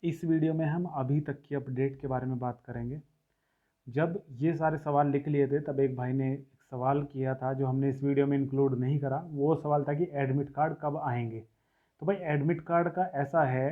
इस वीडियो में हम अभी तक की अपडेट के बारे में बात करेंगे। जब ये सारे सवाल लिख लिए थे तब एक भाई ने एक सवाल किया था जो हमने इस वीडियो में इंक्लूड नहीं करा। वो सवाल था कि एडमिट कार्ड कब आएंगे। तो भाई एडमिट कार्ड का ऐसा है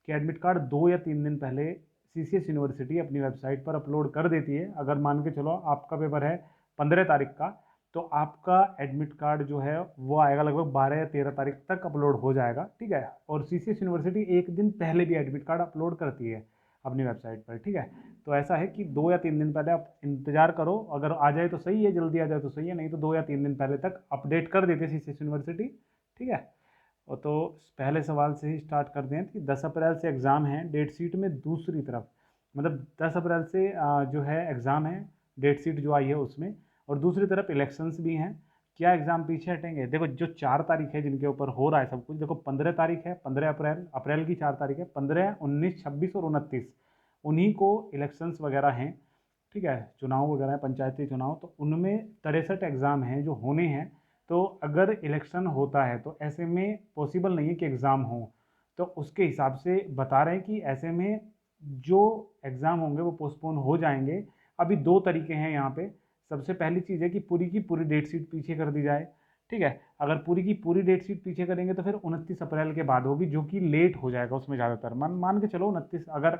कि एडमिट कार्ड 2 या 3 दिन पहले सीसीएस यूनिवर्सिटी अपनी वेबसाइट पर अपलोड कर देती है। अगर मान के चलो आपका पेपर है 15 तारीख का, तो आपका एडमिट कार्ड जो है वो आएगा लगभग 12 या 13 तारीख तक अपलोड हो जाएगा। ठीक है। और सीसीएस यूनिवर्सिटी एक दिन पहले भी एडमिट कार्ड अपलोड करती है अपनी वेबसाइट पर। ठीक है। तो ऐसा है कि 2 या 3 दिन पहले आप इंतजार करो, अगर आ जाए तो सही है, जल्दी आ जाए तो सही है, नहीं तो 2 या 3 दिन पहले तक अपडेट कर देते सीसीएस यूनिवर्सिटी। ठीक है। और तो पहले सवाल से ही स्टार्ट करते हैं कि 10 अप्रैल से एग्ज़ाम है। डेट शीट में दूसरी तरफ मतलब 10 अप्रैल से जो है एग्ज़ाम है, डेट शीट जो आई है उसमें। और दूसरी तरफ इलेक्शंस भी हैं। क्या एग्ज़ाम पीछे हटेंगे? देखो, जो 4 तारीख है जिनके ऊपर हो रहा है सब कुछ, देखो 15 तारीख है, 15 अप्रैल, अप्रैल की 4 तारीख है, 15, 19, 26 और 29, उन्हीं को इलेक्शंस वगैरह हैं। ठीक है। चुनाव वगैरह है, पंचायती चुनाव, तो उनमें 63 एग्ज़ाम हैं जो होने हैं। तो अगर इलेक्शन होता है तो ऐसे में पॉसिबल नहीं है कि एग्ज़ाम हो। तो उसके हिसाब से बता रहे हैं कि ऐसे में जो एग्ज़ाम होंगे वो पोस्टपोन हो जाएंगे। अभी दो तरीके हैं यहाँ पे। सबसे पहली चीज़ है कि पूरी की पूरी डेट शीट पीछे कर दी जाए। ठीक है। अगर पूरी की पूरी डेट शीट पीछे करेंगे तो फिर 29 अप्रैल के बाद होगी, जो कि लेट हो जाएगा उसमें ज़्यादातर। मान मान के चलो 29, अगर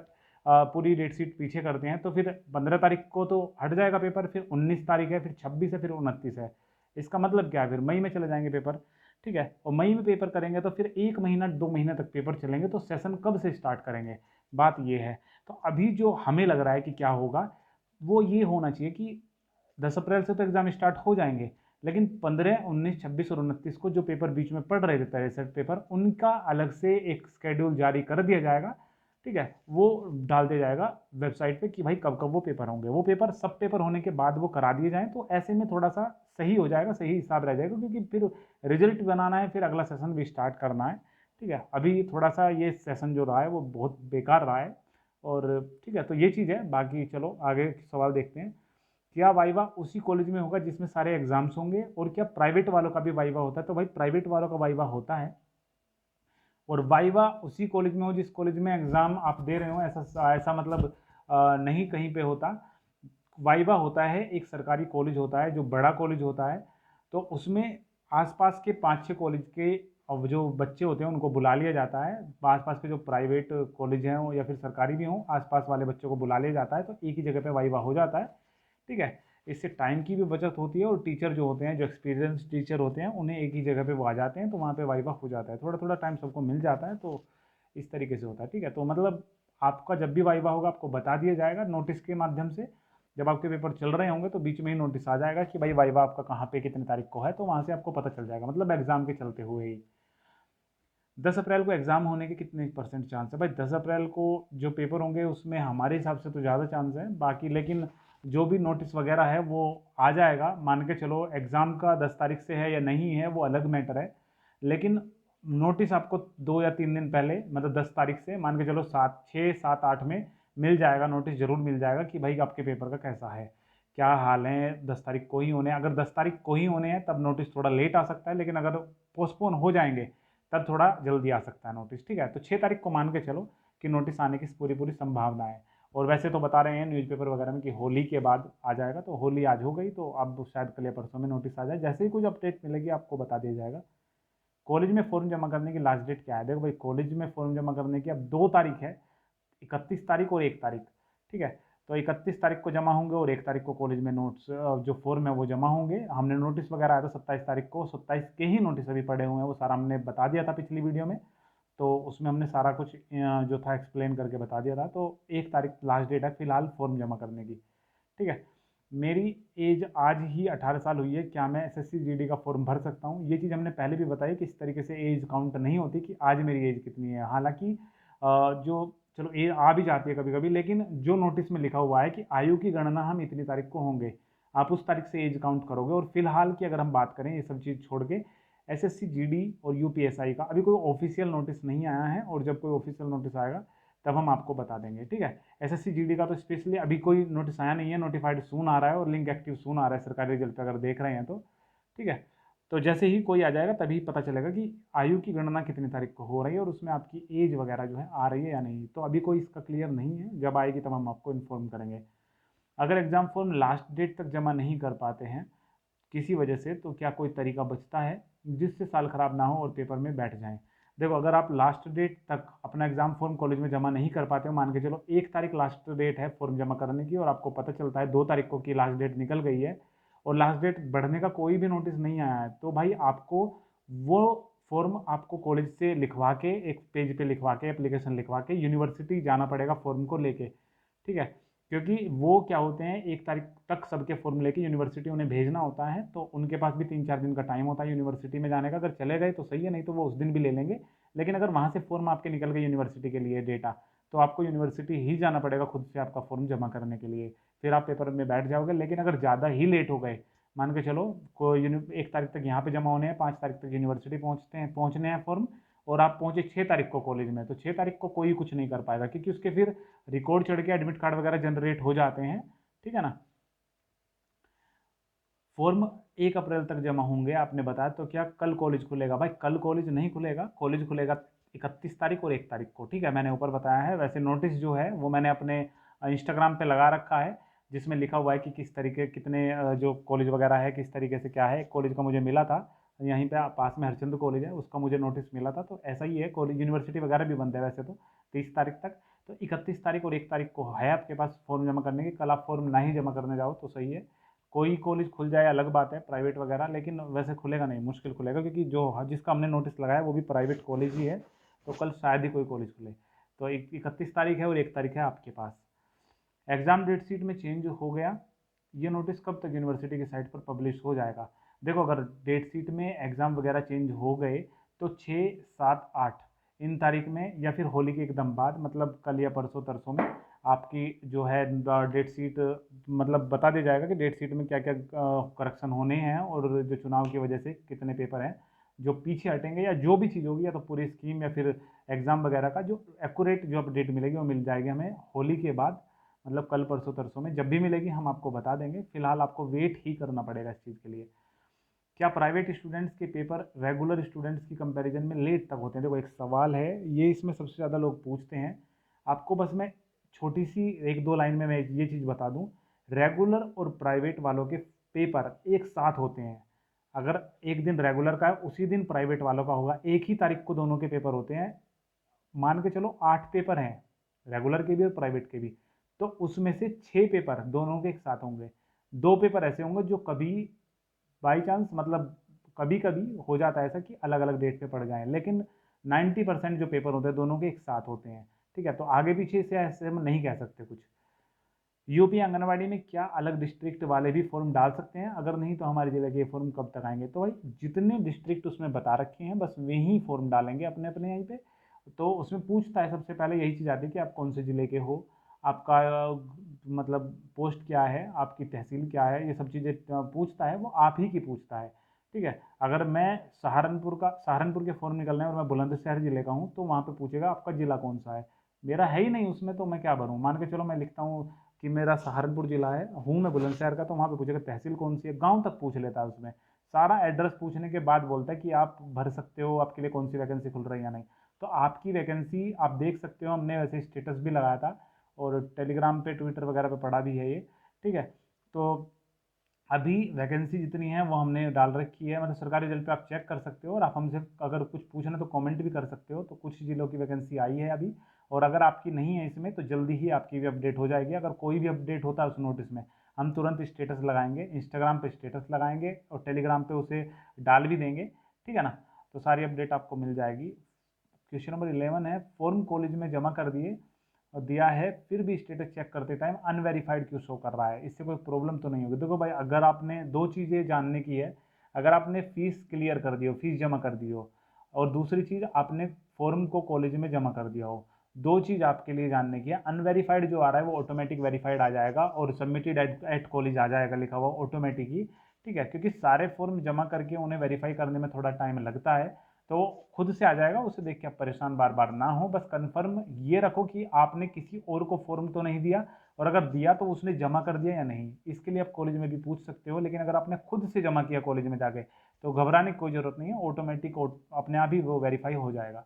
पूरी डेट शीट पीछे करते हैं तो फिर 15 तारीख को तो हट जाएगा पेपर, फिर 19 तारीख है, फिर 26 है, फिर 29 है। इसका मतलब क्या है? फिर मई में चले जाएंगे पेपर। ठीक है। और मई में पेपर करेंगे तो फिर 1 महीना 2 महीने तक पेपर चलेंगे, तो सेशन कब से स्टार्ट करेंगे? बात ये है। तो अभी जो हमें लग रहा है कि क्या होगा, वो ये होना चाहिए कि 10 अप्रैल से तो एग्ज़ाम स्टार्ट हो जाएंगे, लेकिन 15, 19, 26 और 29 को जो पेपर बीच में पढ़ रहे थे 63 पेपर, उनका अलग से एक स्केड्यूल जारी कर दिया जाएगा। ठीक है। वो डाल दिया जाएगा वेबसाइट पे कि भाई कब कब वो पेपर होंगे। वो पेपर सब पेपर होने के बाद वो करा दिए जाएँ, तो ऐसे में थोड़ा सा सही हो जाएगा, सही हिसाब रह जाएगा, क्योंकि फिर रिजल्ट बनाना है, फिर अगला सेशन भी स्टार्ट करना है। ठीक है। अभी थोड़ा सा ये सेशन जो रहा है वो बहुत बेकार रहा है। और ठीक है, तो ये चीज़ है। बाकी चलो आगे सवाल देखते हैं। क्या वाइवा उसी कॉलेज में होगा जिसमें सारे एग्जाम्स होंगे? और क्या प्राइवेट वालों का भी वाइवा होता है? तो भाई प्राइवेट वालों का वाइवा होता है। और वाइवा उसी कॉलेज में हो जिस कॉलेज में एग्ज़ाम आप दे रहे हो, ऐसा ऐसा मतलब नहीं कहीं पे होता। वाइवा होता है, एक सरकारी कॉलेज होता है जो बड़ा कॉलेज होता है। तो उसमें आसपास के 5-6 कॉलेज के अब जो बच्चे होते हैं उनको बुला लिया जाता है। आसपास के जो प्राइवेट कॉलेज हैं या फिर सरकारी भी हों, आसपास वाले बच्चों को बुला लिया जाता है, तो एक ही जगह पे वाइवा हो जाता है। ठीक है। इससे टाइम की भी बचत होती है, और टीचर जो होते हैं, जो एक्सपीरियंस टीचर होते हैं, उन्हें एक ही जगह पे वो आ जाते हैं, तो वहाँ पे वाइवा हो जाता है। थोड़ा थोड़ा टाइम सबको मिल जाता है, तो इस तरीके से होता है। ठीक है। तो मतलब आपका जब भी वाइवा होगा आपको बता दिया जाएगा नोटिस के माध्यम से। जब आपके पेपर चल रहे होंगे तो बीच में ही नोटिस आ जाएगा कि भाई वाइवा आपका कहाँ पे कितने तारीख को है, तो वहाँ से आपको पता चल जाएगा, मतलब एग्जाम के चलते हुए ही। 10 अप्रैल को एग्ज़ाम होने के कितने परसेंट चांस है? भाई 10 अप्रैल को जो पेपर होंगे उसमें हमारे हिसाब से तो ज़्यादा चांस है, बाकी लेकिन जो भी नोटिस वगैरह है वो आ जाएगा। मान के चलो एग्ज़ाम का 10 तारीख से है या नहीं है वो अलग मैटर है, लेकिन नोटिस आपको 2 या 3 दिन पहले, मतलब 10 तारीख से मान के चलो 7, 6, 7, 8 में मिल जाएगा नोटिस, ज़रूर मिल जाएगा कि भाई आपके पेपर का कैसा है, क्या हाल है। 10 तारीख को ही होने हैं, अगर 10 तारीख को ही होने हैं तब नोटिस थोड़ा लेट आ सकता है, लेकिन अगर पोस्टपोन हो जाएंगे तब थोड़ा जल्दी आ सकता है नोटिस। ठीक है। तो 6 तारीख को मान के चलो कि नोटिस आने की पूरी पूरी संभावना है। और वैसे तो बता रहे हैं न्यूज़पेपर वगैरह में कि होली के बाद आ जाएगा, तो होली आज हो गई, तो अब शायद कल या परसों में नोटिस आ जाए। जैसे ही कुछ अपडेट मिलेगी आपको बता दिया जाएगा। कॉलेज में फॉर्म जमा करने की लास्ट डेट क्या है? देखो भाई, कॉलेज में फॉर्म जमा करने की अब 2 तारीख है, 31 तारीख और 1 तारीख। ठीक है। तो 31 तारीख को जमा होंगे और 1 तारीख को कॉलेज में नोट्स जो फॉर्म है वो जमा होंगे। हमने नोटिस वगैरह आया था 27 तारीख को, 27 के ही नोटिस अभी पड़े हुए हैं, वो सारा हमने बता दिया था पिछली वीडियो में। तो उसमें हमने सारा कुछ जो था एक्सप्लेन करके बता दिया था। तो 1 तारीख लास्ट डेट है फिलहाल फॉर्म जमा करने की। ठीक है। मेरी एज आज ही 18 साल हुई है, क्या मैं एसएससी जीडी का फॉर्म भर सकता हूँ? ये चीज़ हमने पहले भी बताई कि इस तरीके से एज काउंट नहीं होती कि आज मेरी एज कितनी है। हालांकि जो चलो एज आ भी जाती है कभी कभी, लेकिन जो नोटिस में लिखा हुआ है कि आयु की गणना हम इतनी तारीख को होंगे, आप उस तारीख से एज काउंट करोगे। और फिलहाल की अगर हम बात करें ये सब चीज़ छोड़ के, एसएससी जीडी और यूपीएसआई का अभी कोई ऑफिशियल नोटिस नहीं आया है, और जब कोई ऑफिशियल नोटिस आएगा तब हम आपको बता देंगे। ठीक है। एसएससी जीडी का तो स्पेशली अभी कोई नोटिस आया नहीं है, नोटिफाइड सून आ रहा है और लिंक एक्टिव सून आ रहा है सरकारी रिजल्ट पे अगर देख रहे हैं तो। ठीक है। तो जैसे ही कोई आ जाएगा तभी पता चलेगा कि आयु की गणना कितनी तारीख को हो रही है और उसमें आपकी एज वगैरह जो है आ रही है या नहीं। तो अभी कोई इसका क्लियर नहीं है, जब आएगी तब हम आपको इन्फॉर्म करेंगे। अगर एग्ज़ाम फॉर्म लास्ट डेट तक जमा नहीं कर पाते हैं किसी वजह से, तो क्या कोई तरीका बचता है जिससे साल खराब ना हो और पेपर में बैठ जाएं? देखो, अगर आप लास्ट डेट तक अपना एग्जाम फॉर्म कॉलेज में जमा नहीं कर पाते हो, मान के चलो 1 तारीख लास्ट डेट है फॉर्म जमा करने की और आपको पता चलता है 2 तारीख को की लास्ट डेट निकल गई है और लास्ट डेट बढ़ने का कोई भी नोटिस नहीं आया है, तो भाई आपको वो फॉर्म आपको कॉलेज से लिखवा के, एक पेज पे लिखवा के, एप्लीकेशन लिखवा के यूनिवर्सिटी जाना पड़ेगा फॉर्म को लेके। ठीक है, क्योंकि वो क्या होते हैं, 1 तारीख तक सबके फॉर्म लेके यूनिवर्सिटी उन्हें भेजना होता है, तो उनके पास भी 3-4 दिन का टाइम होता है यूनिवर्सिटी में जाने का। अगर चले गए तो सही है, नहीं तो वो उस दिन भी ले लेंगे। लेकिन अगर वहाँ से फॉर्म आपके निकल गए यूनिवर्सिटी के लिए डेटा, तो आपको यूनिवर्सिटी ही जाना पड़ेगा खुद से आपका फॉर्म जमा करने के लिए, फिर आप पेपर में बैठ जाओगे। लेकिन अगर ज़्यादा ही लेट हो गए, मान के चलो कोई 1 तारीख तक यहाँ पे जमा होने हैं, 5 तारीख तक यूनिवर्सिटी पहुँचने हैं फॉर्म, और आप पहुँचे 6 तारीख को कॉलेज में, तो 6 तारीख को कोई कुछ नहीं कर पाएगा, क्योंकि उसके फिर रिकॉर्ड चढ़ के एडमिट कार्ड वगैरह जनरेट हो जाते हैं। ठीक है ना। फॉर्म 1 अप्रैल तक जमा होंगे आपने बताया, तो क्या कल कॉलेज खुलेगा? भाई कल कॉलेज नहीं खुलेगा, कॉलेज खुलेगा 31 तारीख और 1 तारीख को। ठीक है, मैंने ऊपर बताया है। वैसे नोटिस जो है वो मैंने अपने इंस्टाग्राम पे लगा रखा है, जिसमें लिखा हुआ है कि किस तरीके कितने जो कॉलेज वगैरह है किस तरीके से क्या है। कॉलेज का मुझे मिला था यहीं पे पास में, हरचंद कॉलेज है, उसका मुझे नोटिस मिला था। तो ऐसा ही है, कॉलेज यूनिवर्सिटी वगैरह भी बंद है वैसे तो 30 तारीख तक। तो 31 तारीख और 1 तारीख को है आपके पास फॉर्म जमा करने की। कल आप फॉर्म ना ही जमा करने जाओ तो सही है। कोई कॉलेज खुल जाए अलग बात है, प्राइवेट वगैरह, लेकिन वैसे खुलेगा नहीं, मुश्किल खुलेगा, क्योंकि जो जिसका हमने नोटिस लगाया वो भी प्राइवेट कॉलेज ही है, तो कल शायद ही कोई कॉलेज खुले। तो 31 तारीख है और 1 तारीख है आपके पास। एग्ज़ाम डेट शीट में चेंज हो गया, ये नोटिस कब तक यूनिवर्सिटी की साइट पर पब्लिश हो जाएगा? देखो, अगर डेट शीट में एग्ज़ाम वगैरह चेंज हो गए तो 6, 7, 8 इन तारीख में, या फिर होली के एकदम बाद, मतलब कल या परसों तरसों में आपकी जो है डेट शीट, मतलब बता दिया जाएगा कि डेट शीट में क्या क्या करेक्शन होने हैं और जो चुनाव की वजह से कितने पेपर हैं जो पीछे हटेंगे, या जो भी चीज़ होगी, या तो पूरी स्कीम या फिर एग्ज़ाम वगैरह का जो एक्यूरेट जो अपडेट मिलेगी वो मिल जाएगी हमें होली के बाद, मतलब कल परसों तरसों में जब भी मिलेगी हम आपको बता देंगे। फिलहाल आपको वेट ही करना पड़ेगा इस चीज़ के लिए। क्या प्राइवेट स्टूडेंट्स के पेपर रेगुलर स्टूडेंट्स की कंपैरिजन में लेट तक होते हैं? देखो, एक सवाल है ये, इसमें सबसे ज़्यादा लोग पूछते हैं। आपको बस मैं छोटी सी 1-2 लाइन में मैं ये चीज़ बता दूं, रेगुलर और प्राइवेट वालों के पेपर एक साथ होते हैं। अगर एक दिन रेगुलर का है उसी दिन प्राइवेट वालों का होगा, एक ही तारीख को दोनों के पेपर होते हैं। मान के चलो 8 पेपर हैं, रेगुलर के भी और प्राइवेट के भी, तो उसमें से 6 पेपर दोनों के एक साथ होंगे। 2 पेपर ऐसे होंगे जो कभी बाई चांस, मतलब कभी कभी हो जाता है ऐसा कि अलग अलग डेट पे पड़ जाएं, लेकिन 90% जो पेपर होते हैं दोनों के एक साथ होते हैं। ठीक है, तो आगे पीछे से ऐसे हम नहीं कह सकते कुछ। यूपी आंगनवाड़ी में क्या अलग डिस्ट्रिक्ट वाले भी फॉर्म डाल सकते हैं? अगर नहीं तो हमारे जिले के फॉर्म कब तक आएंगे? तो भाई जितने डिस्ट्रिक्ट उसमें बता रखे हैं बस वही फॉर्म डालेंगे अपने अपने यहीं पे। तो उसमें पूछता है, सबसे पहले यही चीज़ आती है कि आप कौन से ज़िले के हो, आपका मतलब पोस्ट क्या है, आपकी तहसील क्या है, ये सब चीज़ें पूछता है, वो आप ही की पूछता है। ठीक है, अगर मैं सहारनपुर के फॉर्म निकलने हैं और मैं बुलंदशहर ज़िले का हूँ, तो वहाँ पे पूछेगा आपका ज़िला कौन सा है। मेरा है ही नहीं उसमें, तो मैं क्या भरूँ? मान के चलो मैं लिखता हूँ कि मेरा सहारनपुर जिला है, हूँ मैं बुलंदशहर का, तो वहाँ पे पूछेगा तहसील कौन सी है, गांव तक पूछ लेता है उसमें। सारा एड्रेस पूछने के बाद बोलता है कि आप भर सकते हो, आपके लिए कौन सी वैकेंसी खुल रही है या नहीं। तो आपकी वैकेंसी आप देख सकते हो, हमने वैसे स्टेटस भी लगाया था और टेलीग्राम पे ट्विटर वगैरह पे पड़ा भी है ये। ठीक है, तो अभी वैकेंसी जितनी है वो हमने डाल रखी है, मतलब सरकारी रिजल्ट पे आप चेक कर सकते हो, और आप हमसे अगर कुछ पूछना तो कमेंट भी कर सकते हो। तो कुछ जिलों की वैकेंसी आई है अभी, और अगर आपकी नहीं है इसमें तो जल्दी ही आपकी भी अपडेट हो जाएगी। अगर कोई भी अपडेट होता है उस नोटिस में, हम तुरंत स्टेटस लगाएंगे, इंस्टाग्राम पे स्टेटस लगाएंगे और टेलीग्राम पे उसे डाल भी देंगे। ठीक है ना, तो सारी अपडेट आपको मिल जाएगी। क्वेश्चन नंबर 11 है, फॉर्म कॉलेज में जमा कर दिए और दिया है फिर भी स्टेटस चेक करते टाइम अनवेरीफाइड क्यों शो कर रहा है? इससे कोई प्रॉब्लम तो नहीं होगी? देखो भाई, अगर आपने दो चीज़ें जानने की है, अगर आपने फीस क्लियर कर दी हो, फीस जमा कर दी हो, और दूसरी चीज़ आपने फॉर्म को कॉलेज में जमा कर दिया हो, दो चीज़ आपके लिए जानने की है। अनवेरीफाइड जो आ रहा है वो ऑटोमेटिक वेरीफाइड आ जाएगा और सबमिटेड एट कॉलेज आ जाएगा लिखा हुआ ऑटोमेटिक ही। ठीक है, क्योंकि सारे फॉर्म जमा करके उन्हें वेरीफाई करने में थोड़ा टाइम लगता है, तो खुद से आ जाएगा, उसे देख के आप परेशान बार बार ना हो। बस कंफर्म ये रखो कि आपने किसी और को फॉर्म तो नहीं दिया, और अगर दिया तो उसने जमा कर दिया या नहीं, इसके लिए आप कॉलेज में भी पूछ सकते हो। लेकिन अगर आपने खुद से जमा किया कॉलेज में जाके तो घबराने की कोई ज़रूरत नहीं है, ऑटोमेटिक अपने आप ही वो वेरीफाई हो जाएगा।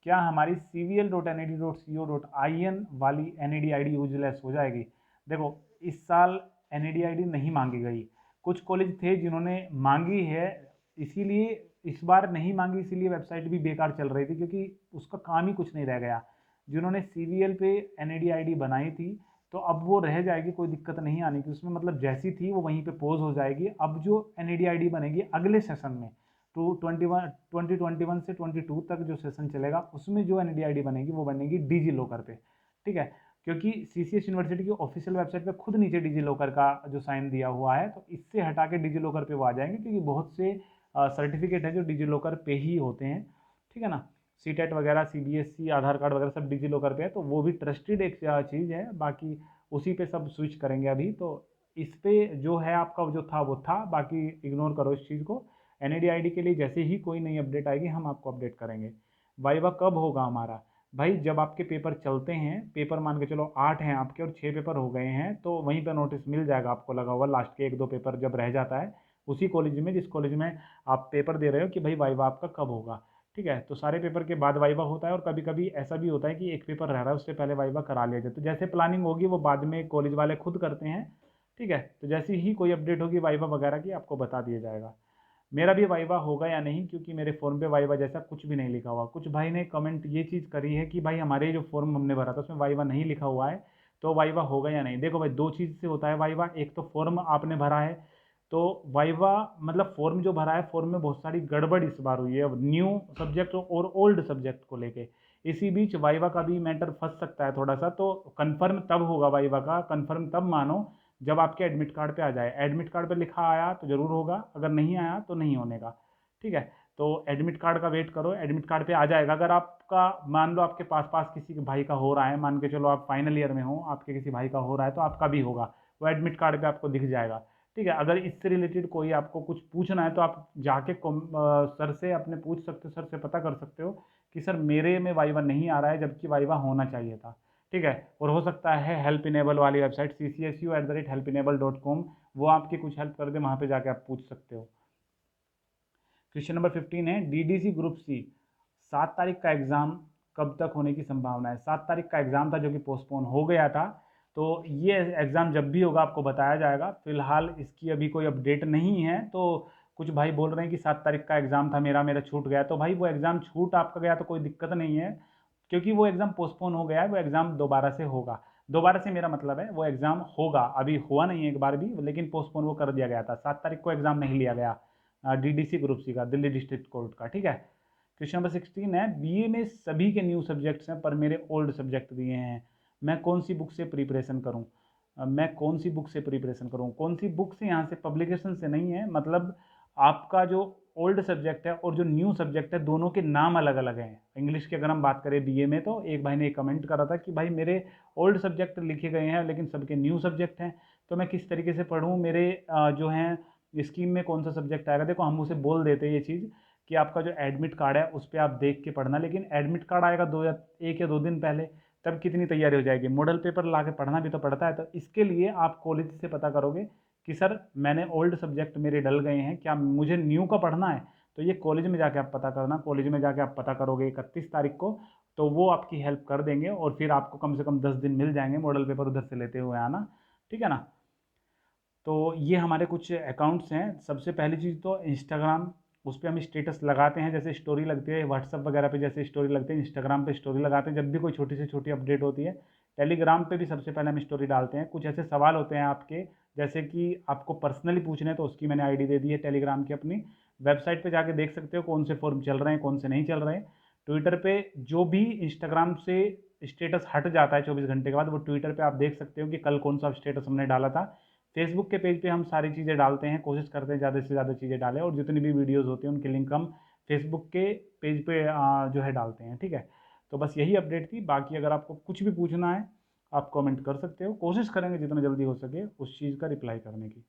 क्या हमारी cvl.nad.co.in वाली NAD ID यूजलेस हो जाएगी? देखो, इस साल NAD ID नहीं मांगी गई। कुछ कॉलेज थे जिन्होंने मांगी है, इसीलिए इस बार नहीं मांगी, इसीलिए वेबसाइट भी बेकार चल रही थी, क्योंकि उसका काम ही कुछ नहीं रह गया। जिन्होंने CVL पे NAD ID बनाई थी तो अब वो रह जाएगी, कोई दिक्कत नहीं आने की उसमें, मतलब जैसी थी वो वहीं पे पोज हो जाएगी। अब जो NAD ID बनेगी अगले सेशन में, 2021 से 22 तक जो सेशन चलेगा उसमें जो NAD ID बनेगी वो बनेगी डिजी लॉकर पे, ठीक है। क्योंकि CCS यूनिवर्सिटी की ऑफिशियल वेबसाइट पे खुद नीचे डिजी लॉकर का जो साइन दिया हुआ है, तो इससे हटा के डिजी लॉकर पे वो आ जाएंगे, क्योंकि बहुत से सर्टिफिकेट है जो डिजी लॉकर पे ही होते हैं, ठीक है ना। CTET वगैरह, CBSE, आधार कार्ड वगैरह सब डिजी लॉकर पे है, तो वो भी ट्रस्टेड एक चीज़ है। बाकी उसी पे सब स्विच करेंगे अभी, तो इस पे जो है आपका जो था वो था, बाकी इग्नोर करो इस चीज़ को। NAD ID के लिए जैसे ही कोई नई अपडेट आएगी हम आपको अपडेट करेंगे। वाइवा कब होगा हमारा? भाई जब आपके पेपर चलते हैं, पेपर मान के चलो 8 हैं आपके और 6 पेपर हो गए हैं, तो वहीं पर नोटिस मिल जाएगा आपको लगा हुआ, लास्ट के 1-2 पेपर जब रह जाता है उसी कॉलेज में जिस कॉलेज में आप पेपर दे रहे हो, कि भाई वाइवा आपका कब होगा, ठीक है। तो सारे पेपर के बाद वाइवा होता है, और कभी कभी ऐसा भी होता है कि एक पेपर रह रहा है उससे पहले वाइवा करा लिया जाए, तो जैसे प्लानिंग होगी वो बाद में कॉलेज वाले खुद करते हैं, ठीक है। तो जैसे ही कोई अपडेट होगी वाइवा वगैरह की आपको बता दिया जाएगा। मेरा भी वाइवा होगा या नहीं, क्योंकि मेरे फॉर्म पे वाइवा जैसा कुछ भी नहीं लिखा हुआ। कुछ भाई ने कमेंट ये चीज़ करी है कि भाई हमारे जो फॉर्म हमने भरा था उसमें वाइवा नहीं लिखा हुआ है, तो वाइवा होगा या नहीं। देखो भाई, दो चीज़ से होता है वाइवा, एक तो फॉर्म आपने भरा है, तो वाइवा मतलब फॉर्म जो भरा है, फॉर्म में बहुत सारी गड़बड़ इस बार हुई है न्यू सब्जेक्ट और ओल्ड सब्जेक्ट को लेके। इसी बीच वाइवा का भी मैटर फंस सकता है थोड़ा सा, तो कन्फर्म तब होगा वाइवा का, कन्फर्म तब मानो जब आपके एडमिट कार्ड पे आ जाए। एडमिट कार्ड पे लिखा आया तो ज़रूर होगा, अगर नहीं आया तो नहीं होने का, ठीक है। तो एडमिट कार्ड का वेट करो, एडमिट कार्ड पे आ जाएगा। अगर आपका मान लो आपके पास पास किसी के भाई का हो रहा है, मान के चलो आप फाइनल ईयर में हो, आपके किसी भाई का हो रहा है, तो आपका भी होगा, वो एडमिट कार्ड पे आपको दिख जाएगा, ठीक है। अगर इससे रिलेटेड कोई आपको कुछ पूछना है तो आप जाके सर से अपने पूछ सकते हो, सर से पता कर सकते हो कि सर मेरे में वाइवा नहीं आ रहा है जबकि वाइवा होना चाहिए था, ठीक है। और हो सकता है हेल्प इनेबल वाली वेबसाइट ccsu@helpinable.com, वो आपकी कुछ हेल्प कर दे, वहाँ पे जाके आप पूछ सकते हो। क्वेश्चन नंबर 15 है, DDC ग्रुप सी 7 तारीख का एग्ज़ाम कब तक होने की संभावना है? 7 तारीख का एग्ज़ाम था जो कि पोस्टपोन हो गया था, तो ये एग्ज़ाम जब भी होगा आपको बताया जाएगा। फिलहाल इसकी अभी कोई अपडेट नहीं है, तो कुछ भाई बोल रहे हैं कि 7 तारीख का एग्ज़ाम था, मेरा छूट गया। तो भाई वो एग्ज़ाम छूट आपका गया तो कोई दिक्कत नहीं है, क्योंकि वो एग्ज़ाम पोस्टपोन हो गया है, वो एग्ज़ाम दोबारा से होगा। दोबारा से मेरा मतलब है वो एग्ज़ाम होगा, अभी हुआ नहीं है एक बार भी, लेकिन पोस्टपोन वो कर दिया गया था। 7 तारीख को एग्ज़ाम नहीं लिया गया DDC ग्रुप सी का, दिल्ली डिस्ट्रिक्ट कोर्ट का, ठीक है। क्वेश्चन नंबर 16 है, BA में सभी के न्यू सब्जेक्ट्स हैं पर मेरे ओल्ड सब्जेक्ट दिए हैं, मैं कौन सी बुक से प्रिपरेशन करूं? मैं कौन सी बुक से प्रिपरेशन करूं? कौन सी बुक से, यहाँ से पब्लिकेशन से नहीं है, मतलब आपका जो ओल्ड सब्जेक्ट है और जो न्यू सब्जेक्ट है दोनों के नाम अलग अलग हैं। इंग्लिश की अगर हम बात करें BA में, तो एक भाई ने कमेंट करा था कि भाई मेरे ओल्ड सब्जेक्ट लिखे गए हैं लेकिन सबके न्यू सब्जेक्ट हैं, तो मैं किस तरीके से पढ़ूँ, मेरे जो हैं स्कीम में कौन सा सब्जेक्ट आएगा। देखो, हम उसे बोल देते हैं ये चीज़ कि आपका जो एडमिट कार्ड है उस पर आप देख के पढ़ना, लेकिन एडमिट कार्ड आएगा 1 या 2 दिन पहले, तब कितनी तैयारी हो जाएगी, मॉडल पेपर ला के पढ़ना भी तो पड़ता है। तो इसके लिए आप कॉलेज से पता करोगे कि सर मैंने ओल्ड सब्जेक्ट मेरे डल गए हैं, क्या मुझे न्यू का पढ़ना है? तो ये कॉलेज में जाके आप पता करना, कॉलेज में जाके आप पता करोगे 31 तारीख को, तो वो आपकी हेल्प कर देंगे और फिर आपको कम से कम 10 दिन मिल जाएंगे मॉडल पेपर उधर से लेते हुए आना, ठीक है ना। तो ये हमारे कुछ अकाउंट्स हैं। सबसे पहली चीज़ तो इंस्टाग्राम, उस पर हम स्टेटस लगाते हैं, जैसे स्टोरी लगती है व्हाट्सअप वगैरह पे जैसे स्टोरी लगती है, इंस्टाग्राम पे स्टोरी लगाते हैं जब भी कोई छोटी से छोटी अपडेट होती है। टेलीग्राम पे भी सबसे पहले हम स्टोरी डालते हैं। कुछ ऐसे सवाल होते हैं आपके, जैसे कि आपको पर्सनली पूछने हैं, तो उसकी मैंने ID दे दी है टेलीग्राम की अपनी। वेबसाइट पर जाके देख सकते हो कौन से फॉर्म चल रहे हैं कौन से नहीं चल रहे हैं। ट्विटर पे जो भी इंस्टाग्राम से स्टेटस हट जाता है 24 घंटे के बाद, वो ट्विटर पे आप देख सकते हो कि कल कौन सा स्टेटस हमने डाला था। फेसबुक के पेज पे हम सारी चीज़ें डालते हैं, कोशिश करते हैं ज़्यादा से ज़्यादा चीज़ें डालें, और जितनी भी वीडियोस होती हैं उनके लिंक हम फेसबुक के पेज पे जो है डालते हैं, ठीक है। तो बस यही अपडेट थी, बाकी अगर आपको कुछ भी पूछना है आप कमेंट कर सकते हो, कोशिश करेंगे जितना जल्दी हो सके उस चीज़ का रिप्लाई करने की।